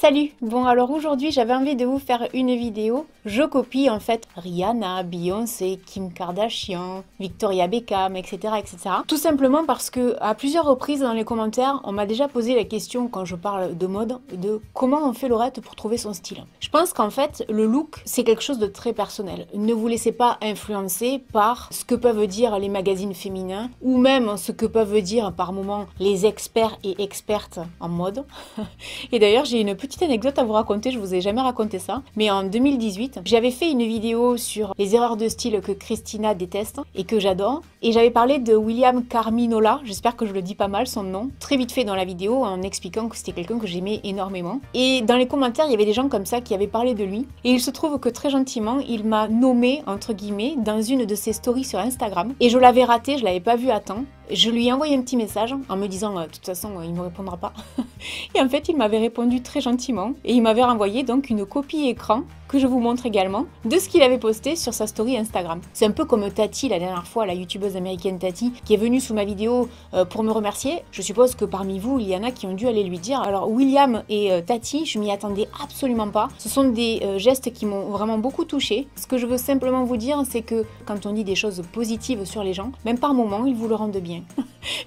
Salut! Bon alors aujourd'hui j'avais envie de vous faire une vidéo. Je copie en fait Rihanna, Beyoncé, Kim Kardashian, Victoria Beckham, etc. etc. Tout simplement parce que à plusieurs reprises dans les commentaires, on m'a déjà posé la question quand je parle de mode, de comment on fait Laurette pour trouver son style. Je pense qu'en fait le look c'est quelque chose de très personnel. Ne vous laissez pas influencer par ce que peuvent dire les magazines féminins ou même ce que peuvent dire par moments les experts et expertes en mode. Et d'ailleurs j'ai une petite anecdote à vous raconter, je vous ai jamais raconté ça, mais en 2018, j'avais fait une vidéo sur les erreurs de style que Christina déteste et que j'adore, et j'avais parlé de William Carminola, j'espère que je le dis pas mal son nom, très vite fait dans la vidéo en expliquant que c'était quelqu'un que j'aimais énormément. Et dans les commentaires, il y avait des gens comme ça qui avaient parlé de lui, et il se trouve que très gentiment, il m'a nommé, entre guillemets, dans une de ses stories sur Instagram, et je l'avais raté, je l'avais pas vu à temps. Je lui ai envoyé un petit message en me disant de toute façon il me répondra pas. Et en fait il m'avait répondu très gentiment et il m'avait renvoyé donc une copie écran que je vous montre également de ce qu'il avait posté sur sa story Instagram. C'est un peu comme Tati la dernière fois, la youtubeuse américaine Tati qui est venue sous ma vidéo pour me remercier. Je suppose que parmi vous il y en a qui ont dû aller lui dire. Alors William et Tati, je m'y attendais absolument pas. Ce sont des gestes qui m'ont vraiment beaucoup touchée. Ce que je veux simplement vous dire c'est que quand on dit des choses positives sur les gens, même par moments ils vous le rendent bien.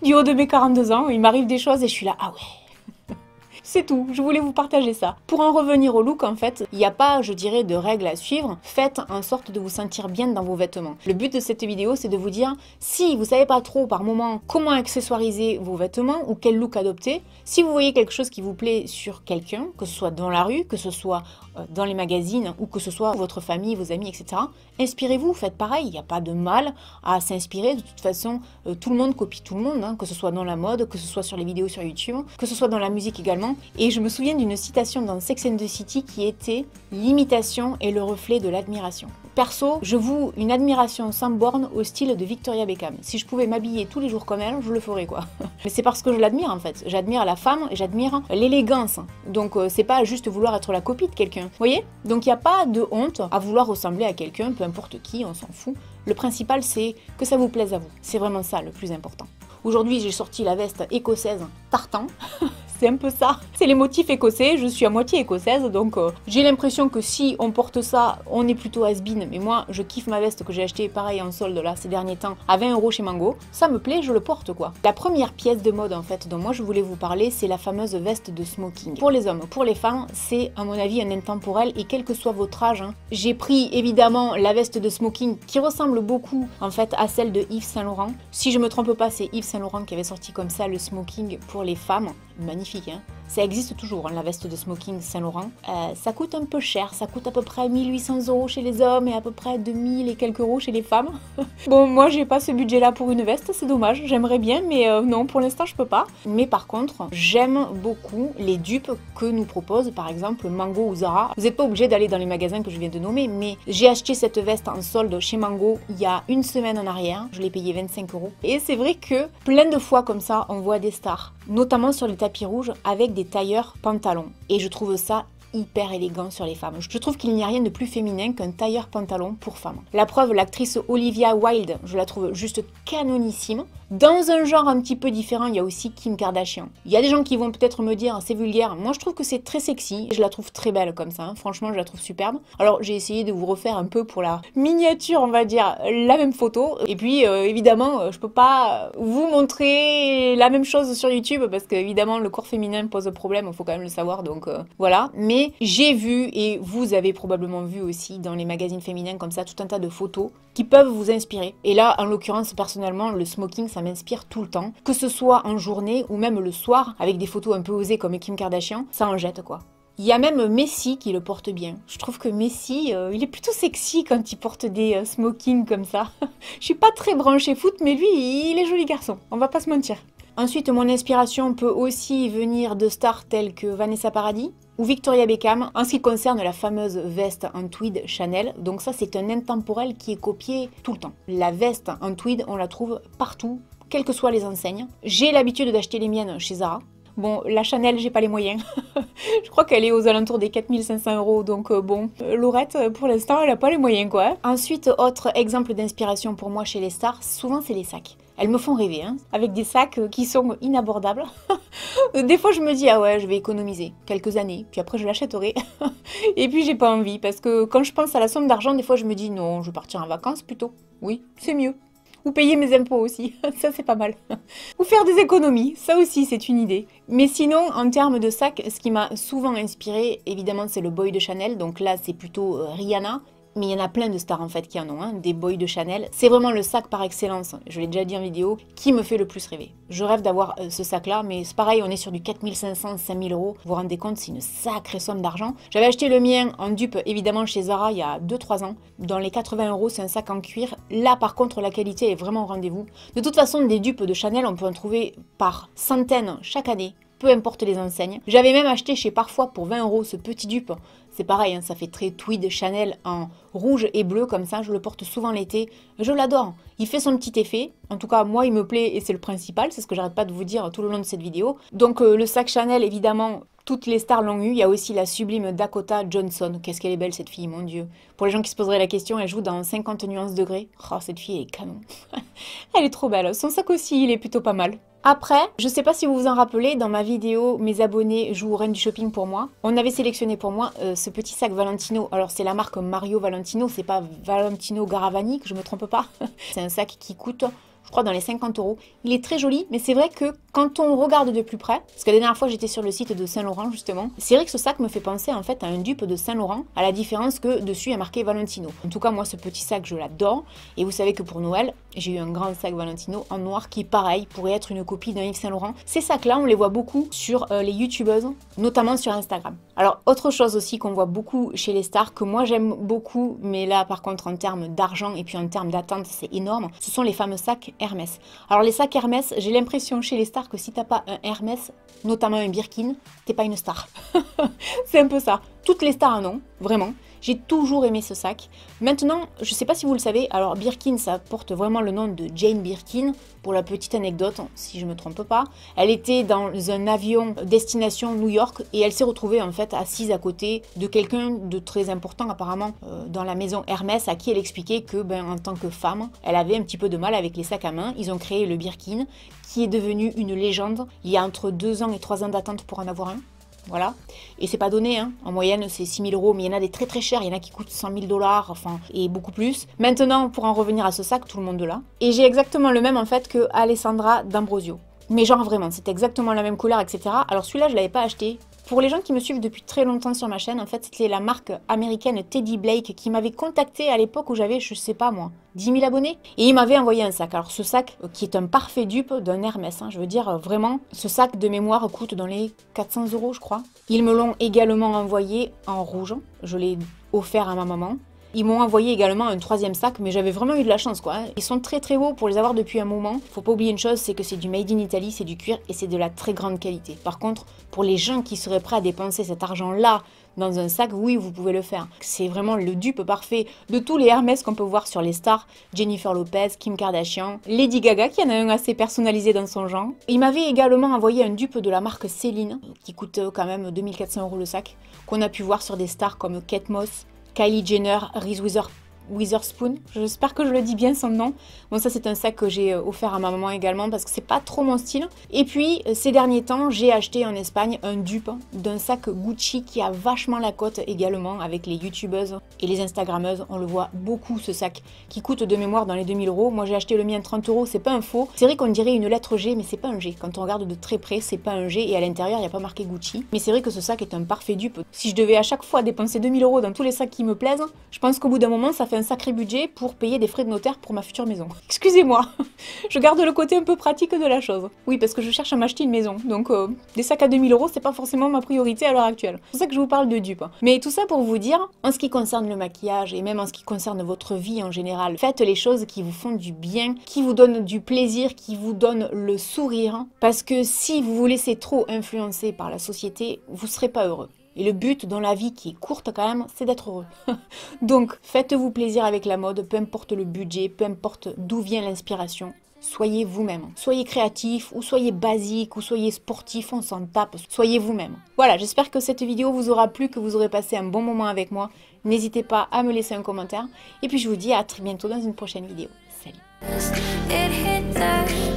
Du haut de mes 42 ans, il m'arrive des choses et je suis là, ah ouais. C'est tout, je voulais vous partager ça. Pour en revenir au look, en fait, il n'y a pas, je dirais, de règles à suivre. Faites en sorte de vous sentir bien dans vos vêtements. Le but de cette vidéo, c'est de vous dire, si vous savez pas trop par moment comment accessoiriser vos vêtements ou quel look adopter, si vous voyez quelque chose qui vous plaît sur quelqu'un, que ce soit dans la rue, que ce soit dans les magazines ou que ce soit votre famille, vos amis, etc., inspirez-vous, faites pareil. Il n'y a pas de mal à s'inspirer. De toute façon, tout le monde copie tout le monde, hein, que ce soit dans la mode, que ce soit sur les vidéos sur YouTube, que ce soit dans la musique également. Et je me souviens d'une citation dans Sex and the City qui était « L'imitation est le reflet de l'admiration ». Perso, je voue une admiration sans borne au style de Victoria Beckham. Si je pouvais m'habiller tous les jours comme elle, je le ferais quoi. Mais c'est parce que je l'admire en fait. J'admire la femme et j'admire l'élégance. Donc c'est pas juste vouloir être la copie de quelqu'un. Vous voyez? Donc il n'y a pas de honte à vouloir ressembler à quelqu'un, peu importe qui, on s'en fout. Le principal c'est que ça vous plaise à vous. C'est vraiment ça le plus important. Aujourd'hui j'ai sorti la veste écossaise tartan. C'est un peu ça. C'est les motifs écossais, je suis à moitié écossaise, donc j'ai l'impression que si on porte ça, on est plutôt has-been. Mais moi, je kiffe ma veste que j'ai achetée pareil en solde là ces derniers temps à 20 € chez Mango. Ça me plaît, je le porte quoi. La première pièce de mode en fait dont moi je voulais vous parler, c'est la fameuse veste de smoking. Pour les hommes, pour les femmes, c'est à mon avis un intemporel et quel que soit votre âge. Hein. J'ai pris évidemment la veste de smoking qui ressemble beaucoup en fait à celle de Yves Saint Laurent. Si je me trompe pas, c'est Yves Saint Laurent qui avait sorti comme ça le smoking pour les femmes. Magnifique, hein. Ça existe toujours, hein, la veste de smoking Saint-Laurent. Ça coûte un peu cher, ça coûte à peu près 1800 € chez les hommes et à peu près 2000 et quelques euros chez les femmes. Bon, moi j'ai pas ce budget-là pour une veste, c'est dommage, j'aimerais bien, mais non, pour l'instant je peux pas. Mais par contre, j'aime beaucoup les dupes que nous proposent, par exemple Mango ou Zara. Vous n'êtes pas obligé d'aller dans les magasins que je viens de nommer, mais j'ai acheté cette veste en solde chez Mango il y a une semaine en arrière, je l'ai payé 25 €. Et c'est vrai que plein de fois comme ça, on voit des stars, notamment sur les tapis rouges, avec des tailleurs pantalons. Et je trouve ça hyper élégant sur les femmes. Je trouve qu'il n'y a rien de plus féminin qu'un tailleur pantalon pour femme. La preuve, l'actrice Olivia Wilde, je la trouve juste canonissime. Dans un genre un petit peu différent, il y a aussi Kim Kardashian. Il y a des gens qui vont peut-être me dire c'est vulgaire. Moi, je trouve que c'est très sexy. Je la trouve très belle comme ça. Hein. Franchement, je la trouve superbe. Alors, j'ai essayé de vous refaire un peu pour la miniature, on va dire, la même photo. Et puis, évidemment, je peux pas vous montrer la même chose sur YouTube parce qu'évidemment, le corps féminin pose problème. Il faut quand même le savoir. Donc, voilà. Mais j'ai vu, et vous avez probablement vu aussi dans les magazines féminins comme ça, tout un tas de photos qui peuvent vous inspirer. Et là, en l'occurrence, personnellement, le smoking, ça m'inspire tout le temps. Que ce soit en journée ou même le soir, avec des photos un peu osées comme Kim Kardashian, ça en jette quoi. Il y a même Messi qui le porte bien. Je trouve que Messi, il est plutôt sexy quand il porte des smokings comme ça. Je suis pas très branchée foot, mais lui, il est joli garçon, on va pas se mentir. Ensuite, mon inspiration peut aussi venir de stars telles que Vanessa Paradis ou Victoria Beckham en ce qui concerne la fameuse veste en tweed Chanel. Donc ça, c'est un intemporel qui est copié tout le temps. La veste en tweed, on la trouve partout, quelles que soient les enseignes. J'ai l'habitude d'acheter les miennes chez Zara. Bon, la Chanel, j'ai pas les moyens. Je crois qu'elle est aux alentours des 4500 €, donc bon, Laurette, pour l'instant, elle a pas les moyens, quoi. Ensuite, autre exemple d'inspiration pour moi chez les stars, souvent c'est les sacs. Elles me font rêver, hein, avec des sacs qui sont inabordables. Des fois, je me dis, ah ouais, je vais économiser quelques années, puis après, je l'achèterai. Et puis, j'ai pas envie, parce que quand je pense à la somme d'argent, des fois, je me dis, non, je vais partir en vacances plutôt. Oui, c'est mieux. Ou payer mes impôts aussi, ça c'est pas mal. Ou faire des économies, ça aussi c'est une idée. Mais sinon, en termes de sac, ce qui m'a souvent inspiré, évidemment, c'est le boy de Chanel. Donc là, c'est plutôt Rihanna. Mais il y en a plein de stars en fait qui en ont, hein, des boys de Chanel. C'est vraiment le sac par excellence, je l'ai déjà dit en vidéo, qui me fait le plus rêver. Je rêve d'avoir ce sac-là, mais c'est pareil, on est sur du 4500, 5000 euros. Vous vous rendez compte, c'est une sacrée somme d'argent. J'avais acheté le mien en dupe, évidemment, chez Zara il y a 2-3 ans. Dans les 80 euros, c'est un sac en cuir. Là, par contre, la qualité est vraiment au rendez-vous. De toute façon, des dupes de Chanel, on peut en trouver par centaines chaque année. Peu importe les enseignes. J'avais même acheté chez Parfois pour 20 euros ce petit dupe. C'est pareil, hein, ça fait très tweed Chanel en rouge et bleu comme ça. Je le porte souvent l'été. Je l'adore. Il fait son petit effet. En tout cas, moi, il me plaît et c'est le principal. C'est ce que j'arrête pas de vous dire tout le long de cette vidéo. Donc, le sac Chanel, évidemment, toutes les stars l'ont eu. Il y a aussi la sublime Dakota Johnson. Qu'est-ce qu'elle est belle, cette fille, mon Dieu. Pour les gens qui se poseraient la question, elle joue dans 50 nuances degrés. Oh, cette fille, elle est canon. Elle est trop belle. Son sac aussi, il est plutôt pas mal. Après, je sais pas si vous vous en rappelez, dans ma vidéo, mes abonnés jouent aux reines du shopping pour moi. On avait sélectionné pour moi ce petit sac Valentino. Alors c'est la marque Mario Valentino, c'est pas Valentino Garavani, que je me trompe pas. C'est un sac qui coûte, je crois, dans les 50 euros. Il est très joli, mais c'est vrai que quand on regarde de plus près, parce que la dernière fois j'étais sur le site de Saint-Laurent justement, c'est vrai que ce sac me fait penser en fait à un dupe de Saint-Laurent, à la différence que dessus il y a marqué Valentino. En tout cas, moi ce petit sac je l'adore, et vous savez que pour Noël, j'ai eu un grand sac Valentino en noir qui, pareil, pourrait être une copie d'un Yves Saint-Laurent. Ces sacs-là, on les voit beaucoup sur les youtubeuses, notamment sur Instagram. Alors, autre chose aussi qu'on voit beaucoup chez les stars, que moi j'aime beaucoup, mais là par contre en termes d'argent et puis en termes d'attente, c'est énorme, ce sont les fameux sacs Hermès. Alors les sacs Hermès, j'ai l'impression chez les stars que si t'as pas un Hermès, notamment un Birkin, t'es pas une star. C'est un peu ça. Toutes les stars en ont, vraiment. J'ai toujours aimé ce sac. Maintenant, je sais pas si vous le savez, alors Birkin, ça porte vraiment le nom de Jane Birkin. Pour la petite anecdote, si je me trompe pas, elle était dans un avion destination New York et elle s'est retrouvée en fait assise à côté de quelqu'un de très important apparemment dans la maison Hermès, à qui elle expliquait que en tant que femme, elle avait un petit peu de mal avec les sacs à main. Ils ont créé le Birkin, qui est devenu une légende. Il y a entre 2 ans et 3 ans d'attente pour en avoir un. Voilà, et c'est pas donné, hein. En moyenne c'est 6 000 euros, mais il y en a des très très chers, il y en a qui coûtent 100 000 $, enfin, et beaucoup plus. Maintenant, pour en revenir à ce sac, tout le monde l'a. Et j'ai exactement le même en fait que Alessandra D'Ambrosio. Mais genre vraiment, c'est exactement la même couleur, etc. Alors celui-là, je l'avais pas acheté. Pour les gens qui me suivent depuis très longtemps sur ma chaîne, en fait, c'était la marque américaine Teddy Blake qui m'avait contacté à l'époque où j'avais, je sais pas moi, 10 000 abonnés. Et il m'avait envoyé un sac. Alors ce sac, qui est un parfait dupe d'un Hermès, hein, je veux dire, vraiment, ce sac de mémoire coûte dans les 400 euros, je crois. Ils me l'ont également envoyé en rouge. Je l'ai offert à ma maman. Ils m'ont envoyé également un 3e sac, mais j'avais vraiment eu de la chance, quoi. Ils sont très très beaux pour les avoir depuis un moment. Faut pas oublier une chose, c'est que c'est du made in Italy, c'est du cuir et c'est de la très grande qualité. Par contre, pour les gens qui seraient prêts à dépenser cet argent-là dans un sac, oui, vous pouvez le faire. C'est vraiment le dupe parfait de tous les Hermès qu'on peut voir sur les stars. Jennifer Lopez, Kim Kardashian, Lady Gaga, qui en a un assez personnalisé dans son genre. Il m'avait également envoyé un dupe de la marque Céline, qui coûte quand même 2400 euros le sac, qu'on a pu voir sur des stars comme Kate Moss, Kylie Jenner, Reese Witherspoon, j'espère que je le dis bien son nom. Bon, ça c'est un sac que j'ai offert à ma maman également parce que c'est pas trop mon style. Et puis ces derniers temps, j'ai acheté en Espagne un dupe d'un sac Gucci qui a vachement la cote également avec les youtubeuses et les instagrammeuses. On le voit beaucoup ce sac qui coûte de mémoire dans les 2000 euros. Moi j'ai acheté le mien 30 euros, c'est pas un faux. C'est vrai qu'on dirait une lettre G, mais c'est pas un G. Quand on regarde de très près, c'est pas un G et à l'intérieur il n'y a pas marqué Gucci. Mais c'est vrai que ce sac est un parfait dupe. Si je devais à chaque fois dépenser 2000 euros dans tous les sacs qui me plaisent, je pense qu'au bout d'un moment ça fait un sacré budget pour payer des frais de notaire pour ma future maison. Excusez-moi, je garde le côté un peu pratique de la chose. Oui, parce que je cherche à m'acheter une maison, donc des sacs à 2000 euros, c'est pas forcément ma priorité à l'heure actuelle. C'est pour ça que je vous parle de dupes. Mais tout ça pour vous dire, en ce qui concerne le maquillage et même en ce qui concerne votre vie en général, faites les choses qui vous font du bien, qui vous donnent du plaisir, qui vous donnent le sourire. Parce que si vous vous laissez trop influencer par la société, vous serez pas heureux. Et le but dans la vie qui est courte quand même, c'est d'être heureux. Donc faites-vous plaisir avec la mode, peu importe le budget, peu importe d'où vient l'inspiration. Soyez vous-même. Soyez créatif, ou soyez basique, ou soyez sportif, on s'en tape. Soyez vous-même. Voilà, j'espère que cette vidéo vous aura plu, que vous aurez passé un bon moment avec moi. N'hésitez pas à me laisser un commentaire. Et puis je vous dis à très bientôt dans une prochaine vidéo. Salut! It hit the